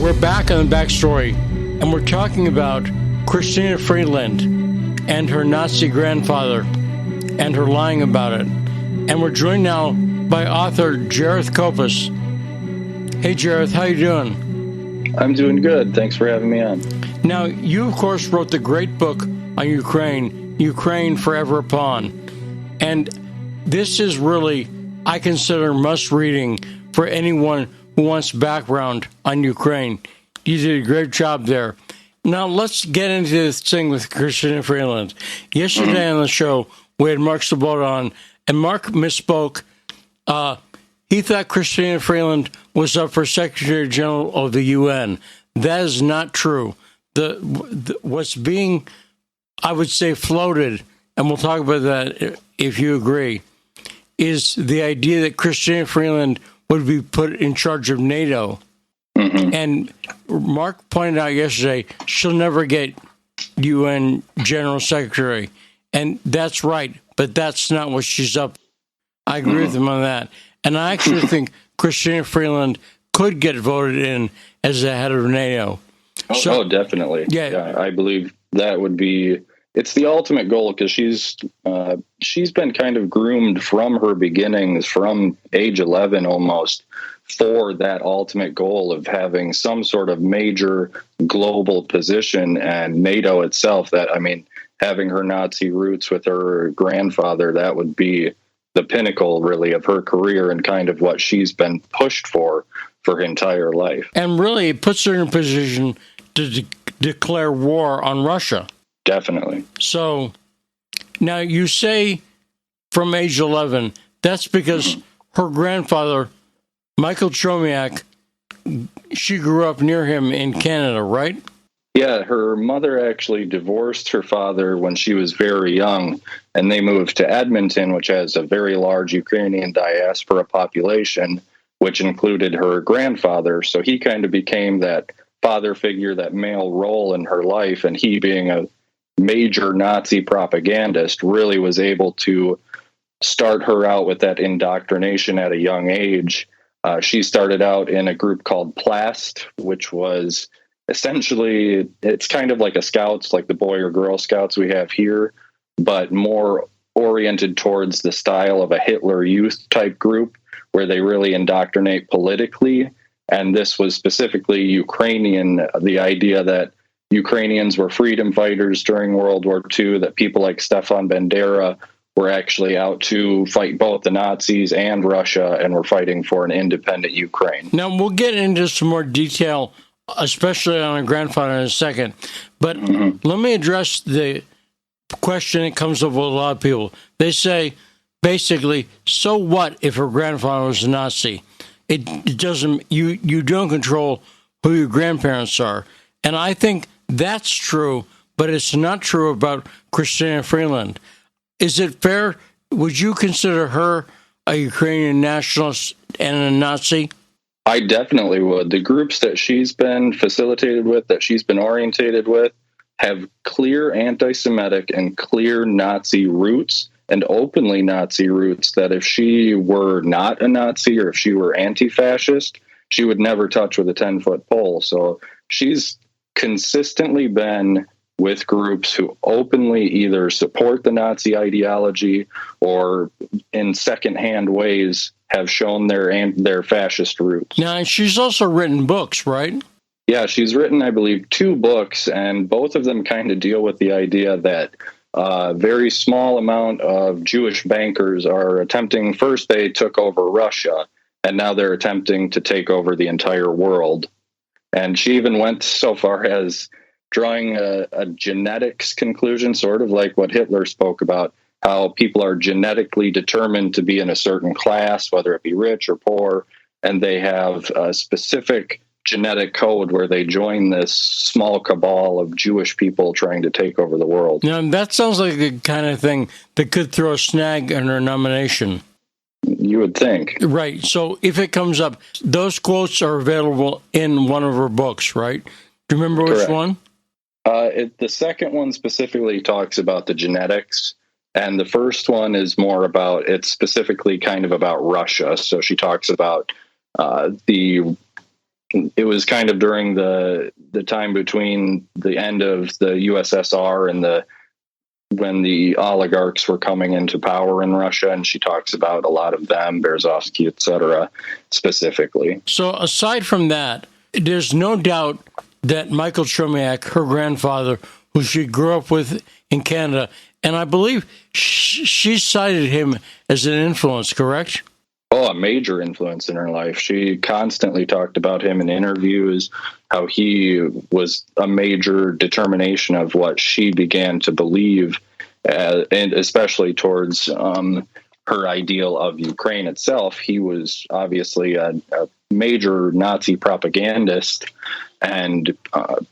We're back on the backstory, and we're talking about Chrystia Freeland and her Nazi grandfather and her lying about it. And we're joined now by author Jareth Kopis. Hey, Jareth, how you doing? I'm doing good. Thanks for having me on. Now, you, of course, wrote the great book on Ukraine Forever Upon. And this is really, I consider, must-reading for anyone who wants background on Ukraine. You did a great job there. Now, let's get into this thing with Chrystia Freeland. Yesterday on the show, we had Mark Sabota on, and Mark misspoke. He thought Chrystia Freeland was up for Secretary General of the UN. That is not true. What's being, I would say, floated, and we'll talk about that if you agree, is the idea that Chrystia Freeland would be put in charge of NATO. Mm-hmm. And Mark pointed out yesterday, she'll never get UN General Secretary. And that's right, but that's not what she's up. I agree with him on that. And I actually think Chrystia Freeland could get voted in as the head of NATO. Oh, definitely. Yeah, I believe that would be, it's the ultimate goal, because she's been kind of groomed from her beginnings, from age 11 almost, for that ultimate goal of having some sort of major global position. And NATO itself, that, I mean, having her Nazi roots with her grandfather, that would be the pinnacle, really, of her career and kind of what she's been pushed for her entire life. And really, it puts her in a position to declare war on Russia. Definitely. So now you say from age 11, that's because her grandfather, Michael Chomiak, she grew up near him in Canada, right? Yeah, her mother actually divorced her father when she was very young, and they moved to Edmonton, which has a very large Ukrainian diaspora population, which included her grandfather. So he kind of became that father figure, that male role in her life, and he, being a major Nazi propagandist, really was able to start her out with that indoctrination at a young age. She started out in a group called Plast, which was essentially, it's kind of like a Scouts, like the Boy or Girl Scouts we have here, but more oriented towards the style of a Hitler Youth type group, where they really indoctrinate politically. And this was specifically Ukrainian, the idea that Ukrainians were freedom fighters during World War II, that people like Stefan Bandera were actually out to fight both the Nazis and Russia, and were fighting for an independent Ukraine. Now, we'll get into some more detail, especially on her grandfather, in a second. But let me address the question that comes up with a lot of people. They say, basically, so what if her grandfather was a Nazi? It doesn't, you don't control who your grandparents are. And I think that's true, but it's not true about Chrystia Freeland. Is it fair? Would you consider her a Ukrainian nationalist and a Nazi? I definitely would. The groups that she's been facilitated with, that she's been orientated with, have clear anti-Semitic and clear Nazi roots, and openly Nazi roots, that if she were not a Nazi, or if she were anti-fascist, she would never touch with a 10-foot pole. So she's consistently been with groups who openly either support the Nazi ideology or in secondhand ways have shown their fascist roots. Now, she's also written books, right? Yeah, she's written, I believe, 2 books, and both of them kind of deal with the idea that a very small amount of Jewish bankers are attempting, first they took over Russia, and now they're attempting to take over the entire world. And she even went so far as drawing a genetics conclusion, sort of like what Hitler spoke about, how people are genetically determined to be in a certain class, whether it be rich or poor, and they have a specific genetic code where they join this small cabal of Jewish people trying to take over the world. Now, that sounds like the kind of thing that could throw a snag in her nomination. You would think. Right. So if it comes up, those quotes are available in one of her books, right? Do you remember which one? The second one specifically talks about the genetics, and the first one is more about, it's specifically kind of about Russia. So she talks about the it was kind of during the time between the end of the USSR and when the oligarchs were coming into power in Russia, and she talks about a lot of them, Berezovsky, etc., specifically. So aside from that, there's no doubt that Michael Chomiak, her grandfather, who she grew up with in Canada, and I believe she cited him as an influence, correct? Oh, a major influence in her life. She constantly talked about him in interviews, how he was a major determination of what she began to believe, and especially towards her ideal of Ukraine itself. He was obviously a major Nazi propagandist and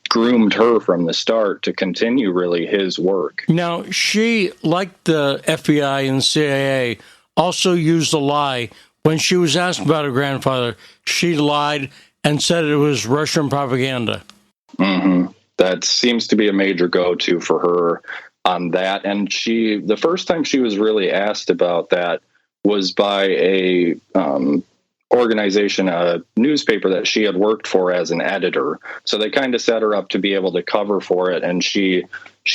groomed her from the start to continue really his work. Now, she, like the FBI and CIA, also used a lie. When she was asked about her grandfather, she lied and said it was Russian propaganda. Mm-hmm. That seems to be a major go-to for her on that. And the first time she was really asked about that was by a organization, a newspaper that she had worked for as an editor. So they kind of set her up to be able to cover for it. And she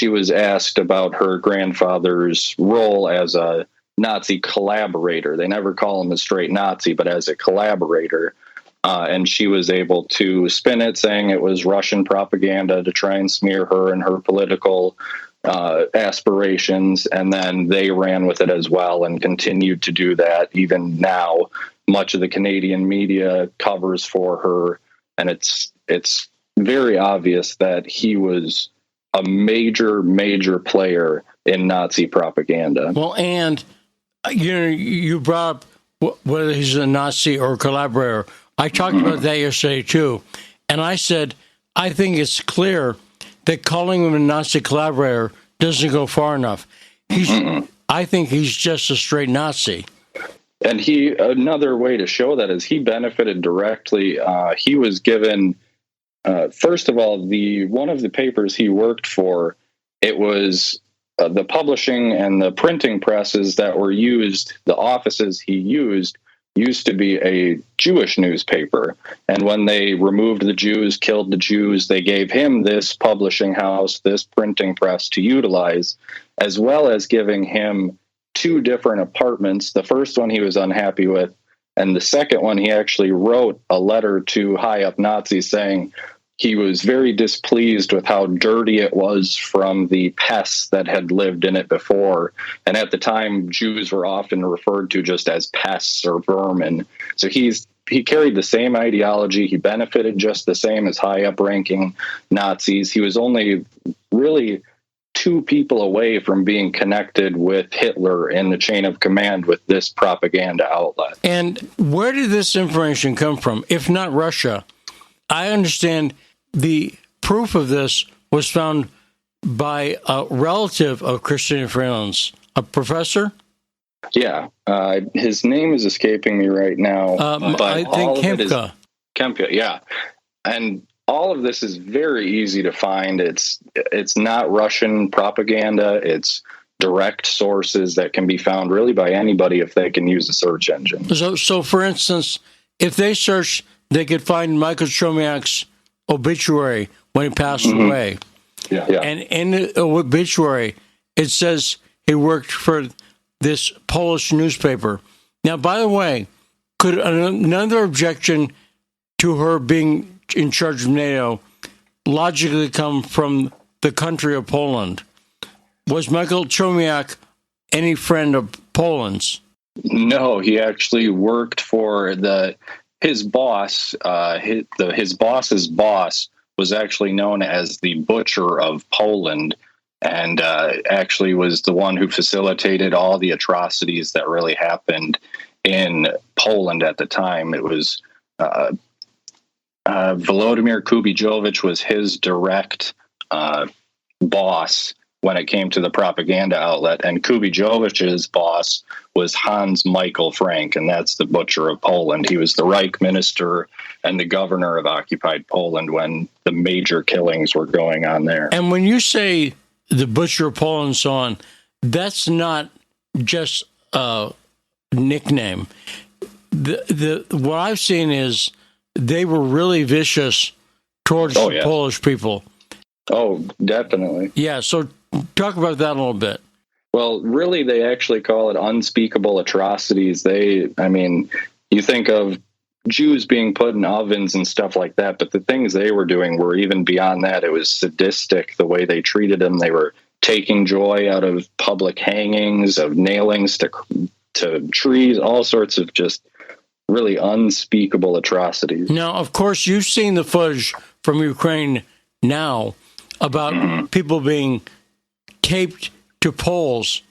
was asked about her grandfather's role as a Nazi collaborator. They never call him a straight Nazi, but as a collaborator. And she was able to spin it, saying it was Russian propaganda to try and smear her and her political aspirations. And then they ran with it as well and continued to do that. Even now, much of the Canadian media covers for her. And it's very obvious that he was a major, major player in Nazi propaganda. Well, and you brought up whether he's a Nazi or a collaborator. I talked about that yesterday, too. And I said, I think it's clear that calling him a Nazi collaborator doesn't go far enough. I think he's just a straight Nazi. And another way to show that is he benefited directly. He was given, first of all, one of the papers he worked for, it was the publishing and the printing presses that were used, the offices he used to be a Jewish newspaper. And when they removed the Jews, killed the Jews, they gave him this publishing house, this printing press to utilize, as well as giving him 2 different apartments. The first one he was unhappy with, and the second one he actually wrote a letter to high-up Nazis saying he was very displeased with how dirty it was from the pests that had lived in it before. And at the time, Jews were often referred to just as pests or vermin. So he carried the same ideology. He benefited just the same as high up-ranking Nazis. He was only really 2 people away from being connected with Hitler in the chain of command with this propaganda outlet. And where did this information come from, if not Russia? I understand the proof of this was found by a relative of Chrystia Freeland's, a professor? Yeah. His name is escaping me right now. But I think Kempka. Kempka, yeah. And all of this is very easy to find. It's not Russian propaganda. It's direct sources that can be found really by anybody if they can use a search engine. So for instance, if they search, they could find Michael Chomiak's obituary when he passed away. Yeah. And in the obituary, it says he worked for this Polish newspaper. Now, by the way, could another objection to her being in charge of NATO logically come from the country of Poland? Was Michael Chomiak any friend of Poland's? No, he actually worked for his boss. His boss's boss was actually known as the Butcher of Poland, and actually was the one who facilitated all the atrocities that really happened in Poland at the time. It was Volodymyr Kubijovich was his direct boss when it came to the propaganda outlet, and Kubijovich's boss was Hans Michael Frank, and that's the Butcher of Poland. He was the Reich minister and the governor of occupied Poland when the major killings were going on there. And when you say the Butcher of Poland and so on, that's not just a nickname. What I've seen is they were really vicious towards the Polish people. Oh, definitely. Yeah, so talk about that a little bit. Well, really, they actually call it unspeakable atrocities. You think of Jews being put in ovens and stuff like that, but the things they were doing were even beyond that. It was sadistic, the way they treated them. They were taking joy out of public hangings, of nailings to trees, all sorts of just really unspeakable atrocities. Now, of course, you've seen the footage from Ukraine now about people being taped to poles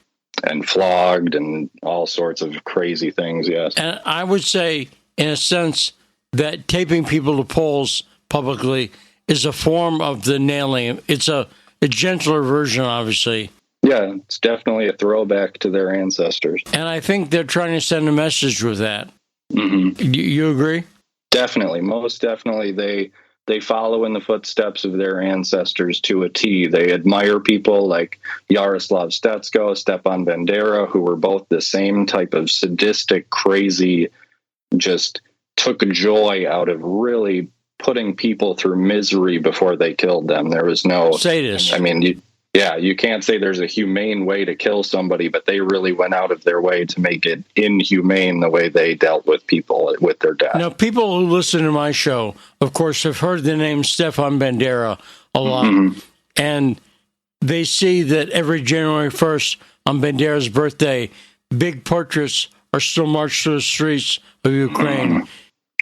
and flogged and all sorts of crazy things. Yes. And I would say, in a sense, that taping people to poles publicly is a form of the nailing. It's a gentler version, obviously. Yeah, it's definitely a throwback to their ancestors. And I think they're trying to send a message with that. You agree? Definitely. Most definitely. They follow in the footsteps of their ancestors to a T. They admire people like Yaroslav Stetsko, Stepan Bandera, who were both the same type of sadistic, crazy, just took joy out of really putting people through misery before they killed them. There was no sadist. You can't say there's a humane way to kill somebody, but they really went out of their way to make it inhumane the way they dealt with people with their death. Now, people who listen to my show, of course, have heard the name Stepan Bandera a lot, and they see that every January 1st on Bandera's birthday, big portraits are still marched through the streets of Ukraine.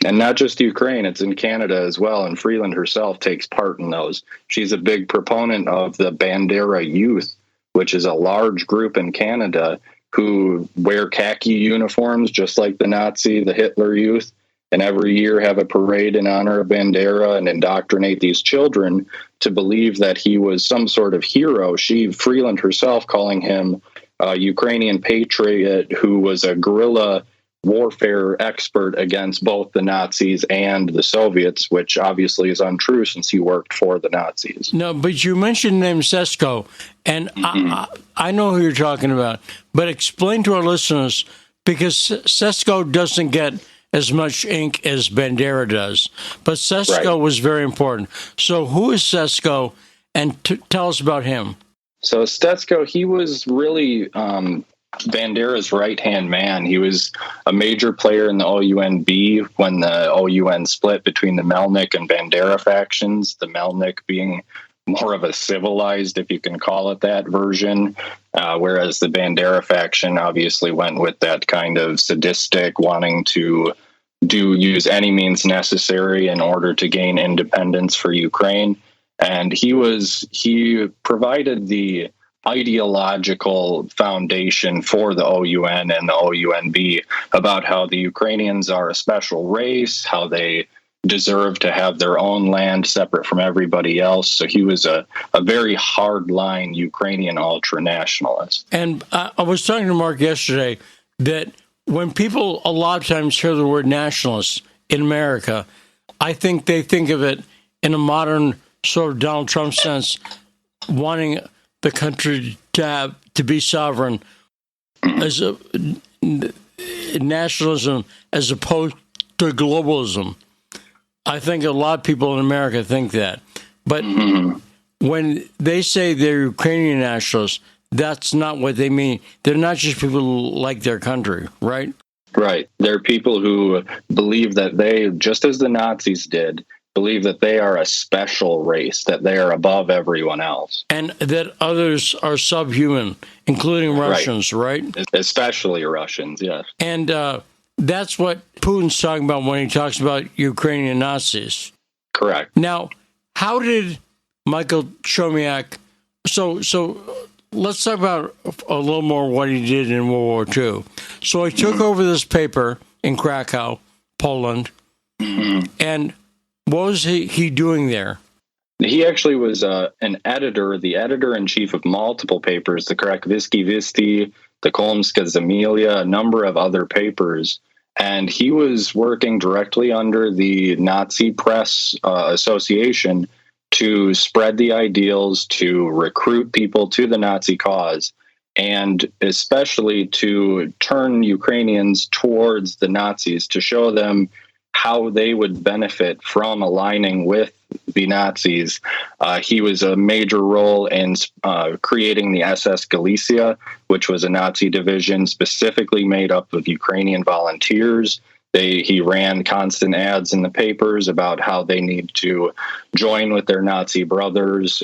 And not just Ukraine, it's in Canada as well. And Freeland herself takes part in those. She's a big proponent of the Bandera Youth, which is a large group in Canada who wear khaki uniforms, just like the Hitler Youth, and every year have a parade in honor of Bandera and indoctrinate these children to believe that he was some sort of hero. Freeland herself, calling him a Ukrainian patriot who was a guerrilla warfare expert against both the Nazis and the Soviets, which obviously is untrue since he worked for the Nazis. No, but you mentioned the name Stetsko, and I know who you're talking about, but explain to our listeners, because Stetsko doesn't get as much ink as Bandera does, but Stetsko was very important. So who is Stetsko, and tell us about him. So Stetsko, he was really Bandera's right-hand man. He was a major player in the OUNB when the OUN split between the Melnik and Bandera factions, the Melnik being more of a civilized, if you can call it that, version, whereas the Bandera faction obviously went with that kind of sadistic, wanting to use any means necessary in order to gain independence for Ukraine. And he provided the ideological foundation for the OUN and the OUNB about how the Ukrainians are a special race, how they deserve to have their own land separate from everybody else. So he was a very hardline Ukrainian ultra-nationalist. And I was talking to Mark yesterday that when people a lot of times hear the word nationalist in America, I think they think of it in a modern sort of Donald Trump sense, wanting the country to be sovereign, as a nationalism as opposed to globalism. I think a lot of people in America think that. But when they say they're Ukrainian nationalists, that's not what they mean. They're not just people who like their country, right? Right. They're people who believe that they, just as the Nazis did, believe that they are a special race, that they are above everyone else. And that others are subhuman, including Russians, right? Especially Russians, yes. And that's what Putin's talking about when he talks about Ukrainian Nazis. Correct. Now, how did Michael Chomiak... So let's talk about a little more what he did in World War II. So he took over this paper in Krakow, Poland, and what was he doing there? He actually was an editor, the editor-in-chief of multiple papers, the Krakowski Visti, the Kolmska Zemilia, a number of other papers. And he was working directly under the Nazi Press Association to spread the ideals, to recruit people to the Nazi cause, and especially to turn Ukrainians towards the Nazis, to show them how they would benefit from aligning with the Nazis. He was a major role in creating the SS Galicia, which was a Nazi division specifically made up of Ukrainian volunteers. He ran constant ads in the papers about how they need to join with their Nazi brothers.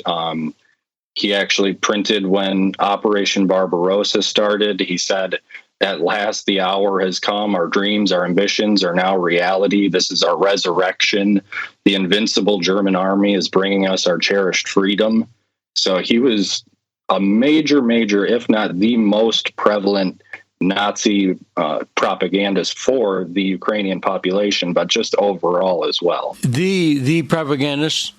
He actually printed when Operation Barbarossa started. He said, "At last, the hour has come. Our dreams, our ambitions are now reality. This is our resurrection. The invincible German army is bringing us our cherished freedom." So he was a major, if not the most prevalent Nazi propagandist for the Ukrainian population, but just overall as well. The propagandist?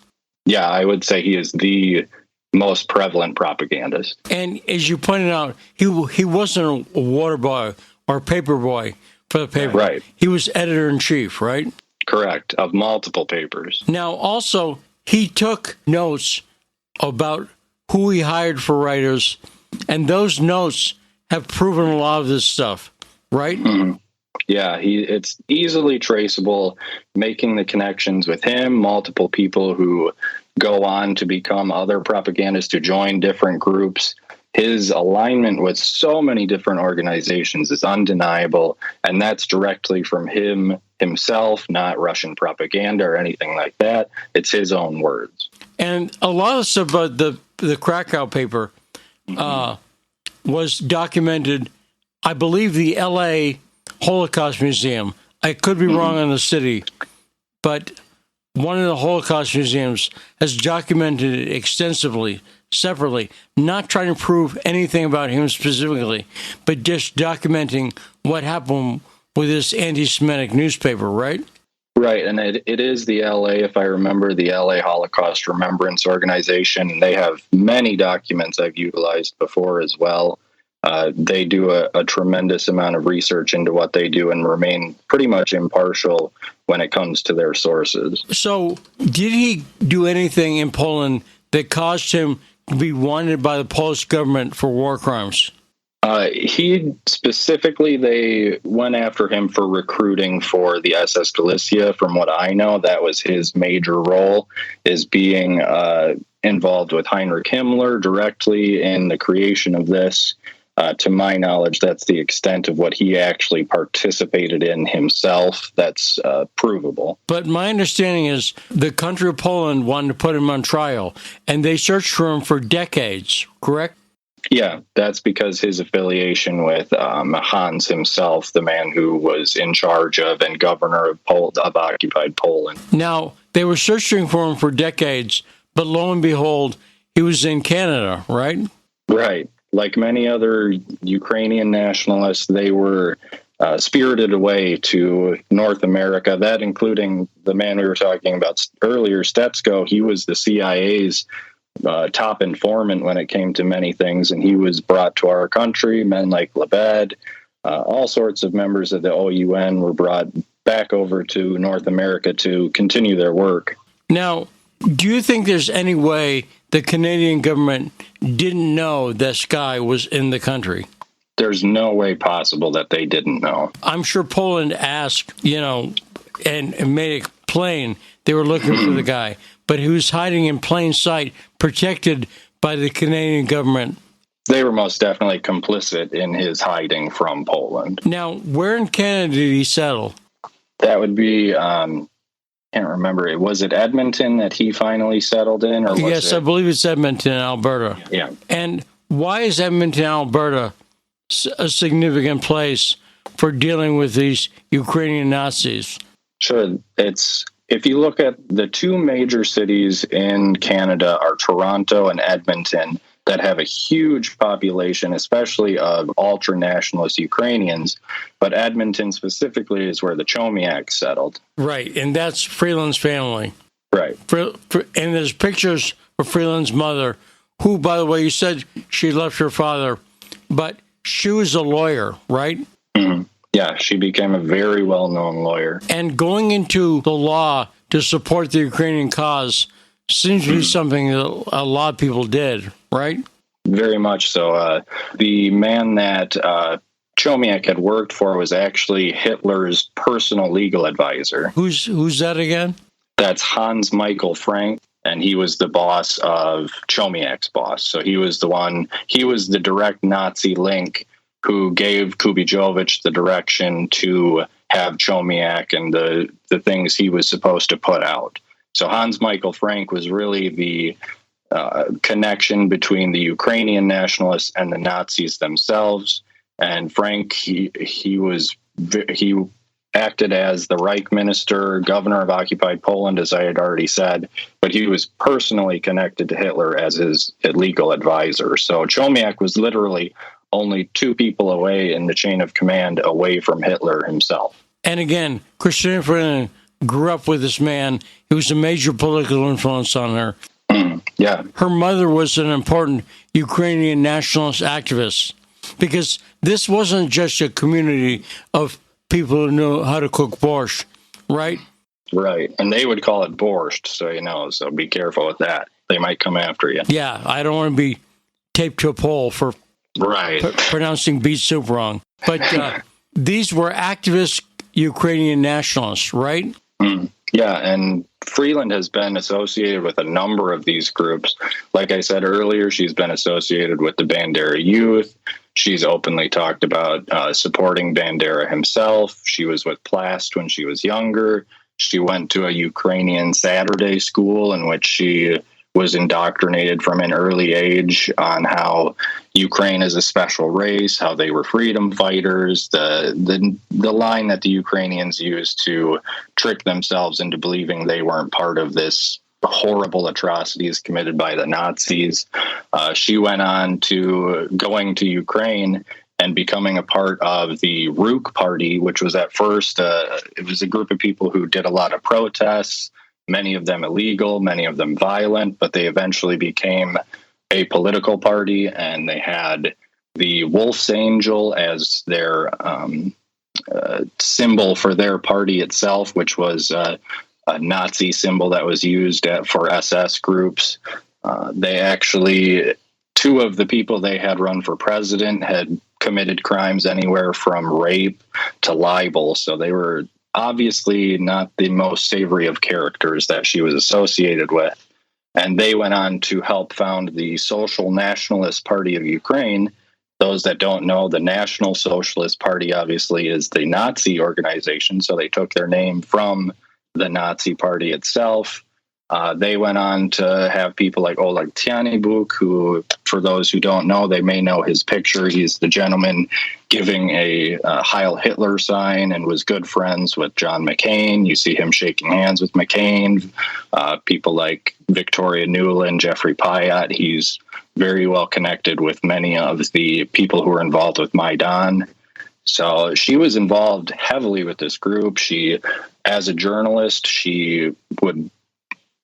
Yeah, I would say he is the most prevalent propagandist. And as you pointed out, he wasn't a water boy or paper boy for the paper. Right. He was editor-in-chief, right? Correct, of multiple papers. Now, also, he took notes about who he hired for writers, and those notes have proven a lot of this stuff, right? Mm-hmm. Yeah, it's easily traceable, making the connections with him, multiple people who go on to become other propagandists to join different groups. His alignment with so many different organizations is undeniable, and that's directly from himself, not Russian propaganda or anything like that. It's his own words. And a lot of stuff about the Krakow paper was documented. I believe the L.A. Holocaust Museum. I could be wrong on the city, but one of the Holocaust museums has documented it extensively, separately, not trying to prove anything about him specifically, but just documenting what happened with this anti-Semitic newspaper, right? Right, and it is the LA, if I remember, the LA Holocaust Remembrance Organization. They have many documents I've utilized before as well. They do a tremendous amount of research into what they do and remain pretty much impartial when it comes to their sources. So did he do anything in Poland that caused him to be wanted by the Polish government for war crimes? He specifically, they went after him for recruiting for the SS Galicia. From what I know, that was his major role, is being involved with Heinrich Himmler directly in the creation of this. To my knowledge, that's the extent of what he actually participated in himself. That's provable. But my understanding is the country of Poland wanted to put him on trial, and they searched for him for decades, correct? Yeah, that's because his affiliation with Hans himself, the man who was in charge of and governor of occupied Poland. Now, they were searching for him for decades, but lo and behold, he was in Canada, right? Right. Like many other Ukrainian nationalists, they were spirited away to North America, that including the man we were talking about earlier, Stetsko. He was the CIA's top informant when it came to many things, and he was brought to our country. Men like Lebed, all sorts of members of the OUN were brought back over to North America to continue their work. Now, do you think there's any way the Canadian government didn't know this guy was in the country? There's no way possible that they didn't know. I'm sure Poland asked, and made it plain they were looking for the guy, but he was hiding in plain sight, protected by the Canadian government. They were most definitely complicit in his hiding from Poland. Now, where in Canada did he settle? That would be, can't remember. Was it Edmonton that he finally settled in? Or yes, I believe it's Edmonton, Alberta. Yeah. And why is Edmonton, Alberta a significant place for dealing with these Ukrainian Nazis? Sure. If you look at the two major cities in Canada are Toronto and Edmonton that have a huge population, especially of ultra-nationalist Ukrainians, but Edmonton specifically is where the Chomiaks settled. Right, and that's Freeland's family. Right. And there's pictures of Freeland's mother, who, by the way, you said she left her father, but she was a lawyer, right? Mm-hmm. Yeah, she became a very well-known lawyer. And going into the law to support the Ukrainian cause seems to be something that a lot of people did, right? Very much so. The man that Chomiak had worked for was actually Hitler's personal legal advisor. Who's that again? That's Hans Michael Frank, and he was the boss of Chomiak's boss. So he was the direct Nazi link who gave Kubijovich the direction to have Chomiak and the things he was supposed to put out. So Hans Michael Frank was really the connection between the Ukrainian nationalists and the Nazis themselves. And Frank, he acted as the Reich minister, governor of occupied Poland, as I had already said, but he was personally connected to Hitler as his legal advisor. So Chomiak was literally only 2 people away in the chain of command away from Hitler himself. And again, Chrystia Freeland grew up with this man. He was a major political influence on her. Yeah. Her mother was an important Ukrainian nationalist activist, because this wasn't just a community of people who knew how to cook borscht, right? Right. And they would call it borscht, so be careful with that. They might come after you. Yeah, I don't want to be taped to a pole for right. pronouncing beet soup wrong. But these were activist Ukrainian nationalists, right? Yeah, and Freeland has been associated with a number of these groups. Like I said earlier, she's been associated with the Bandera Youth. She's openly talked about supporting Bandera himself. She was with Plast when she was younger. She went to a Ukrainian Saturday school in which she was indoctrinated from an early age on how Ukraine is a special race, how they were freedom fighters, the line that the Ukrainians used to trick themselves into believing they weren't part of this horrible atrocities committed by the Nazis. She went on to going to Ukraine and becoming a part of the Rook Party, which was at first, it was a group of people who did a lot of protests, many of them illegal, many of them violent, but they eventually became a political party, and they had the Wolf's Angel as their symbol for their party itself, which was a Nazi symbol that was used for SS groups. They actually, 2 of the people they had run for president had committed crimes anywhere from rape to libel, so they were obviously not the most savory of characters that she was associated with. And they went on to help found the Social Nationalist Party of Ukraine. Those that don't know, the National Socialist Party obviously is the Nazi organization, so they took their name from the Nazi party itself. They went on to have people like Oleg Tyanibuk, who, for those who don't know, they may know his picture. He's the gentleman giving a Heil Hitler sign and was good friends with John McCain. You see him shaking hands with McCain. People like Victoria Nuland, Jeffrey Pyatt. He's very well connected with many of the people who were involved with Maidan. So she was involved heavily with this group. She, as a journalist, she would,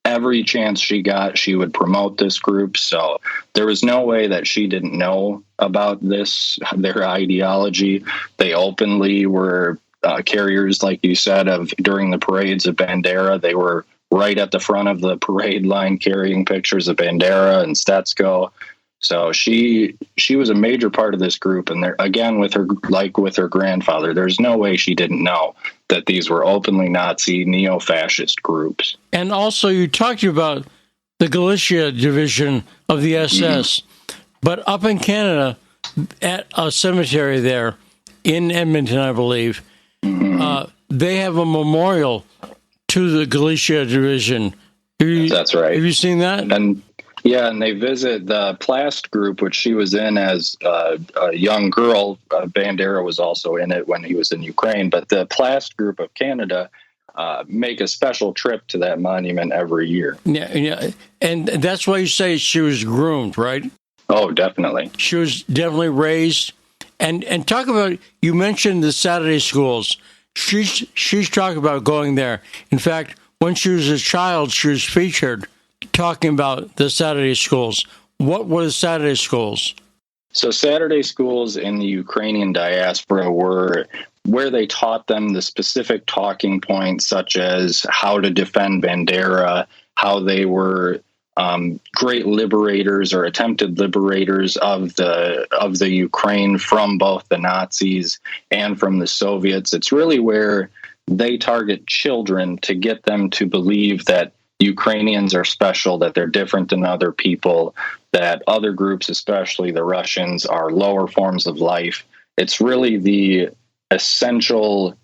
every chance she got, she would promote this group. So there was no way that she didn't know about this, their ideology. They openly were carriers, like you said, of during the parades of Bandera. They were right at the front of the parade line carrying pictures of Bandera and Stetsko. So she was a major part of this group. And there, again, with her, like with her grandfather, there's no way she didn't know that these were openly Nazi neo-fascist groups. And also, you talked about the Galicia division of the SS, but up in Canada, at a cemetery there in Edmonton, I believe, they have a memorial to the Galicia division. That's right. Have you seen that? And yeah, and they visit the Plast group, which she was in as a young girl. Bandera was also in it when he was in Ukraine. But the Plast group of Canada make a special trip to that monument every year. Yeah, and that's why you say she was groomed, right? Oh, definitely. She was definitely raised. And talk about, you mentioned the Saturday schools. She's talking about going there. In fact, when she was a child, she was featured talking about the Saturday schools. What were the Saturday schools? So Saturday schools in the Ukrainian diaspora were where they taught them the specific talking points, such as how to defend Bandera, how they were great liberators or attempted liberators of the Ukraine from both the Nazis and from the Soviets. It's really where they target children to get them to believe that Ukrainians are special, that they're different than other people, that other groups, especially the Russians, are lower forms of life. It's really the essential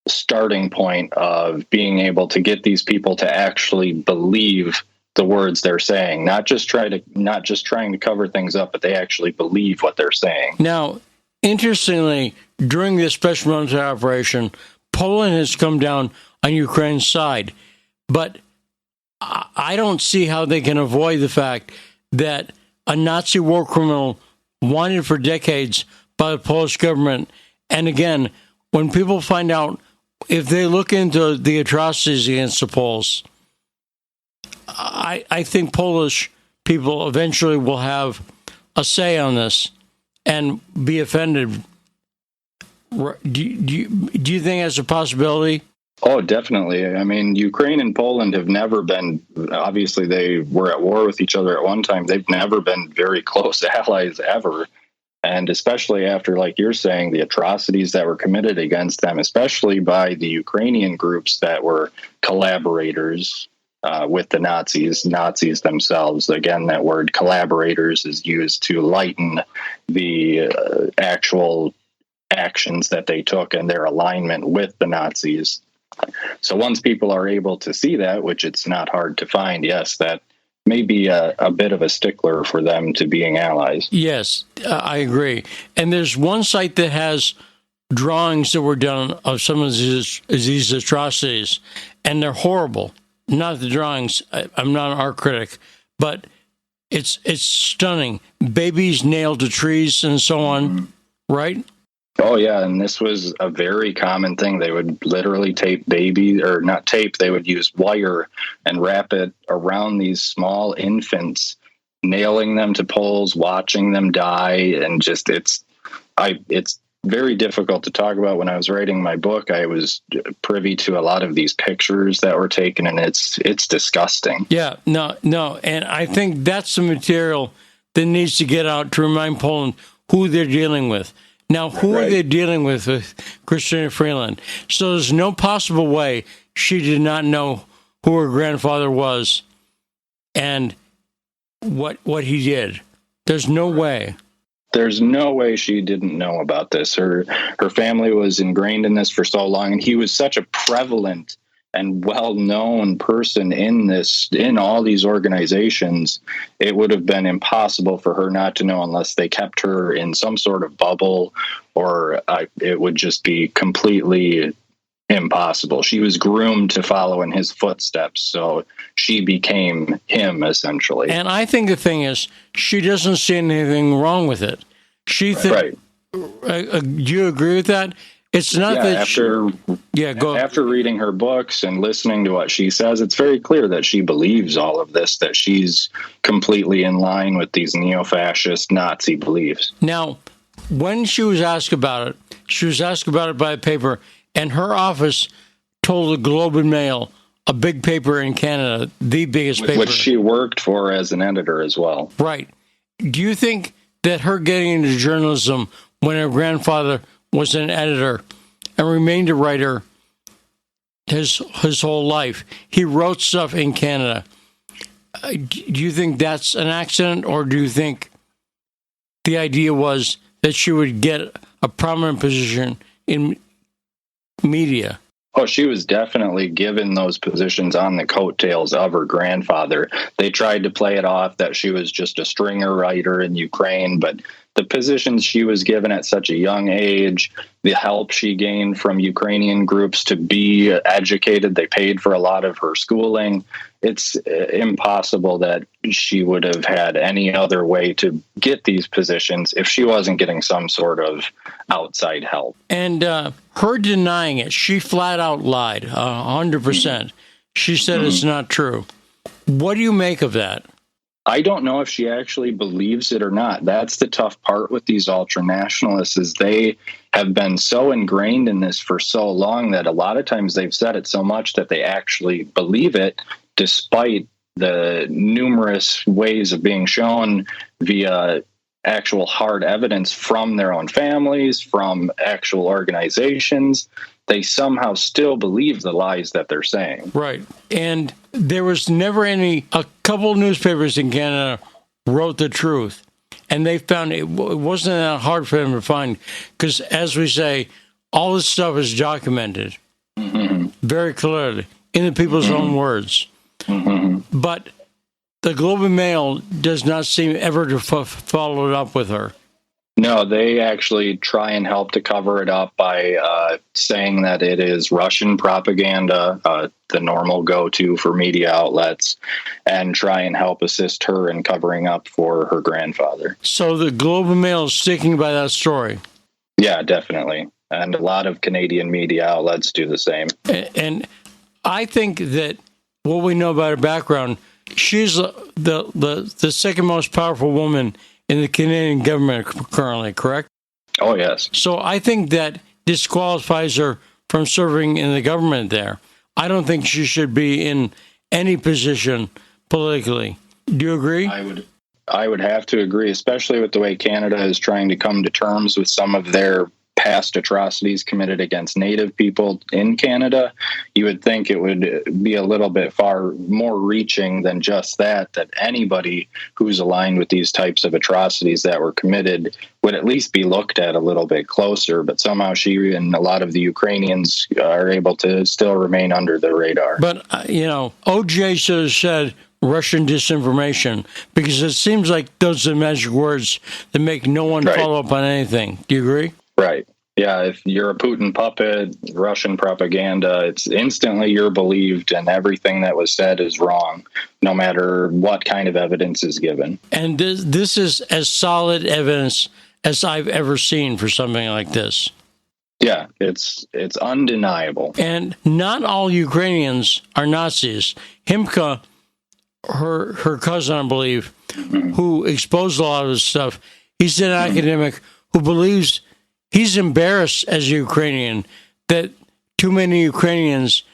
starting point of being able to get these people to actually believe the words they're saying, not just trying to cover things up, but they actually believe what they're saying. Now, interestingly, during this special military operation, Poland has come down on Ukraine's side, but I don't see how they can avoid the fact that a Nazi war criminal wanted for decades by the Polish government. And again, when people find out, if they look into the atrocities against the Poles, I think Polish people eventually will have a say on this and be offended. Do you think that's a possibility? Oh, definitely. I mean, Ukraine and Poland have never been, obviously they were at war with each other at one time. They've never been very close allies ever. And especially after, like you're saying, the atrocities that were committed against them, especially by the Ukrainian groups that were collaborators with the Nazis themselves. Again, that word collaborators is used to lighten the actual actions that they took and their alignment with the Nazis. So once people are able to see that, which it's not hard to find, yes, that may be a bit of a stickler for them to being allies. Yes, I agree. And there's one site that has drawings that were done of some of these atrocities, and they're horrible. Not the drawings. I'm not an art critic, but it's stunning. Babies nailed to trees and so on, right? Oh, yeah, and this was a very common thing. They would literally tape babies, or not tape, they would use wire and wrap it around these small infants, nailing them to poles, watching them die, and just it's very difficult to talk about. When I was writing my book, I was privy to a lot of these pictures that were taken, and it's disgusting. Yeah, no, and I think that's the material that needs to get out to remind Poland who they're dealing with. Now, who are they dealing with Chrystia Freeland? So there's no possible way she did not know who her grandfather was and what he did. There's no way. There's no way she didn't know about this. Her family was ingrained in this for so long, and he was such a prevalent and well-known person in all these organizations. It would have been impossible for her not to know unless they kept her in some sort of bubble, or it would just be completely impossible. She was groomed to follow in his footsteps, so she became him, essentially. And I think the thing is, she doesn't see anything wrong with it. She thinks. Right. Do you agree with that? It's not that after reading her books and listening to what she says, it's very clear that she believes all of this, that she's completely in line with these neo-fascist Nazi beliefs. Now, when she was asked about it by a paper, and her office told the Globe and Mail, a big paper in Canada, the biggest paper. Which she worked for as an editor as well. Right. Do you think that her getting into journalism when her grandfather was an editor and remained a writer his whole life, he wrote stuff in Canada, do you think that's an accident, or do you think the idea was that she would get a prominent position in media? Oh, she was definitely given those positions on the coattails of her grandfather. They tried to play it off that she was just a stringer writer in Ukraine, but the positions she was given at such a young age, the help she gained from Ukrainian groups to be educated, they paid for a lot of her schooling. It's impossible that she would have had any other way to get these positions if she wasn't getting some sort of outside help. And her denying it, she flat out lied, 100%. She said it's not true. What do you make of that? I don't know if she actually believes it or not. That's the tough part with these ultranationalists, is they have been so ingrained in this for so long that a lot of times they've said it so much that they actually believe it, despite the numerous ways of being shown via actual hard evidence from their own families, from actual organizations, they somehow still believe the lies that they're saying. Right. And there was never a couple newspapers in Canada wrote the truth. And they found it wasn't that hard for them to find because, as we say, all this stuff is documented very clearly in the people's own words. But the Globe and Mail does not seem ever to follow it up with her. No, they actually try and help to cover it up by saying that it is Russian propaganda, the normal go-to for media outlets, and try and help assist her in covering up for her grandfather. So the Globe and Mail is sticking by that story. Yeah, definitely. And a lot of Canadian media outlets do the same. And I think that what we know about her background, she's the second most powerful woman in the Canadian government currently, correct? Oh, yes. So I think that disqualifies her from serving in the government there. I don't think she should be in any position politically. Do you agree? I would have to agree, especially with the way Canada is trying to come to terms with some of their past atrocities committed against Native people in Canada. You would think it would be a little bit far more reaching than just that anybody who's aligned with these types of atrocities that were committed would at least be looked at a little bit closer. But somehow she and a lot of the Ukrainians are able to still remain under the radar. But, OJ should have said Russian disinformation, because it seems like those are the magic words that make no one follow up on anything. Do you agree? Right. Yeah, if you're a Putin puppet, Russian propaganda, it's instantly you're believed and everything that was said is wrong, no matter what kind of evidence is given. And this is as solid evidence as I've ever seen for something like this. Yeah, it's undeniable. And not all Ukrainians are Nazis. Himka, her cousin, I believe, who exposed a lot of this stuff, he's an academic who believes he's embarrassed as a Ukrainian that too many Ukrainians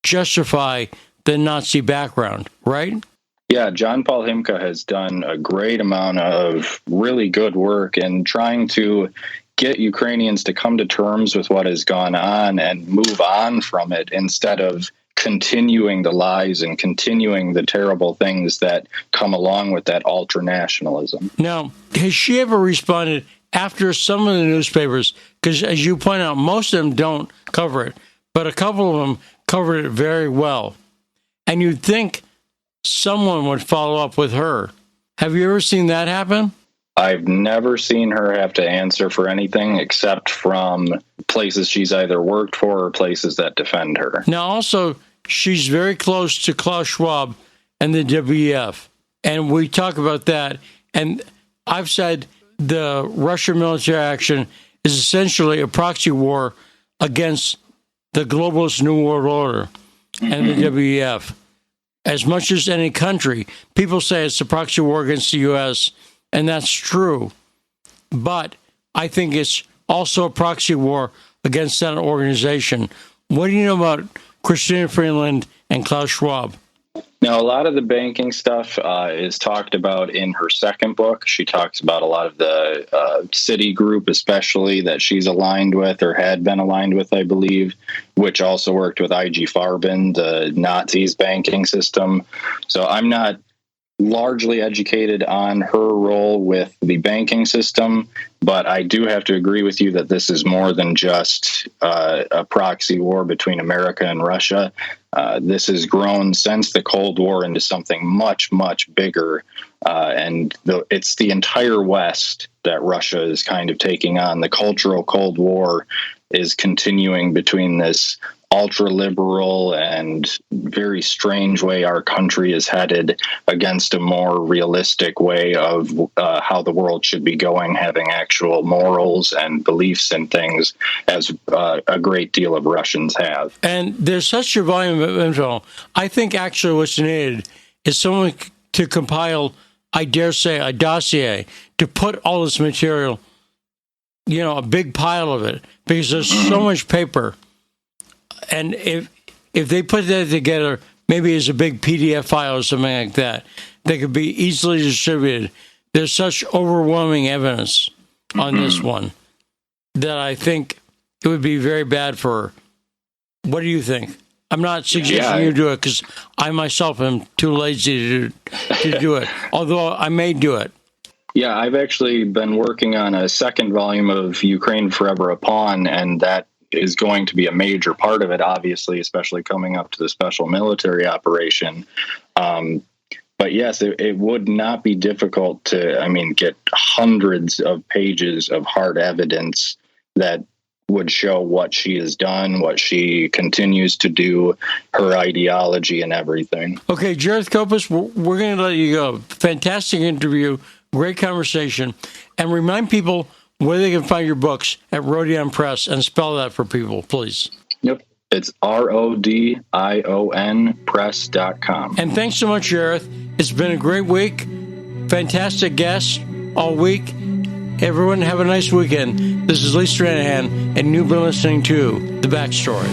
justify the Nazi background, right? Yeah, John Paul Himka has done a great amount of really good work in trying to get Ukrainians to come to terms with what has gone on and move on from it instead of continuing the lies and continuing the terrible things that come along with that ultra-nationalism. Now, has she ever responded after some of the newspapers, because as you point out, most of them don't cover it, but a couple of them covered it very well. And you'd think someone would follow up with her. Have you ever seen that happen? I've never seen her have to answer for anything except from places she's either worked for or places that defend her. Now, also, she's very close to Klaus Schwab and the WEF. And we talk about that. And I've said the Russian military action is essentially a proxy war against the globalist New World Order and the WEF. As much as any country, people say it's a proxy war against the U.S., and that's true. But I think it's also a proxy war against that organization. What do you know about Chrystia Freeland and Klaus Schwab? Now, a lot of the banking stuff is talked about in her second book. She talks about a lot of the Citigroup, especially, that she's aligned with or had been aligned with, I believe, which also worked with IG Farben, the Nazis' banking system. So I'm not largely educated on her role with the banking system, but I do have to agree with you that this is more than just a proxy war between America and Russia. This has grown since the Cold War into something much, much bigger. And it's the entire West that Russia is kind of taking on. The cultural Cold War is continuing between this ultra-liberal and very strange way our country is headed against a more realistic way of how the world should be going, having actual morals and beliefs and things, as a great deal of Russians have. And there's such a volume of info. I think actually what's needed is someone to compile, I dare say, a dossier to put all this material, a big pile of it, because there's so much paper. And if they put that together, maybe as a big PDF file or something like that, that could be easily distributed. There's such overwhelming evidence on this one that I think it would be very bad for her. What do you think? I'm not suggesting you do it because I myself am too lazy to do it, although I may do it. Yeah, I've actually been working on a second volume of Ukraine Forever a Pawn, and that is going to be a major part of it, obviously, especially coming up to the special military operation. But yes, it would not be difficult to, get hundreds of pages of hard evidence that would show what she has done, what she continues to do, her ideology and everything. Okay, Jareth Kopis, we're going to let you go. Fantastic interview, great conversation. And remind people where they can find your books at Rodion Press, and spell that for people, please. Yep. It's RODION press.com. And thanks so much, Jareth. It's been a great week. Fantastic guest all week. Everyone have a nice weekend. This is Lee Stranahan, and you've been listening to The Backstory.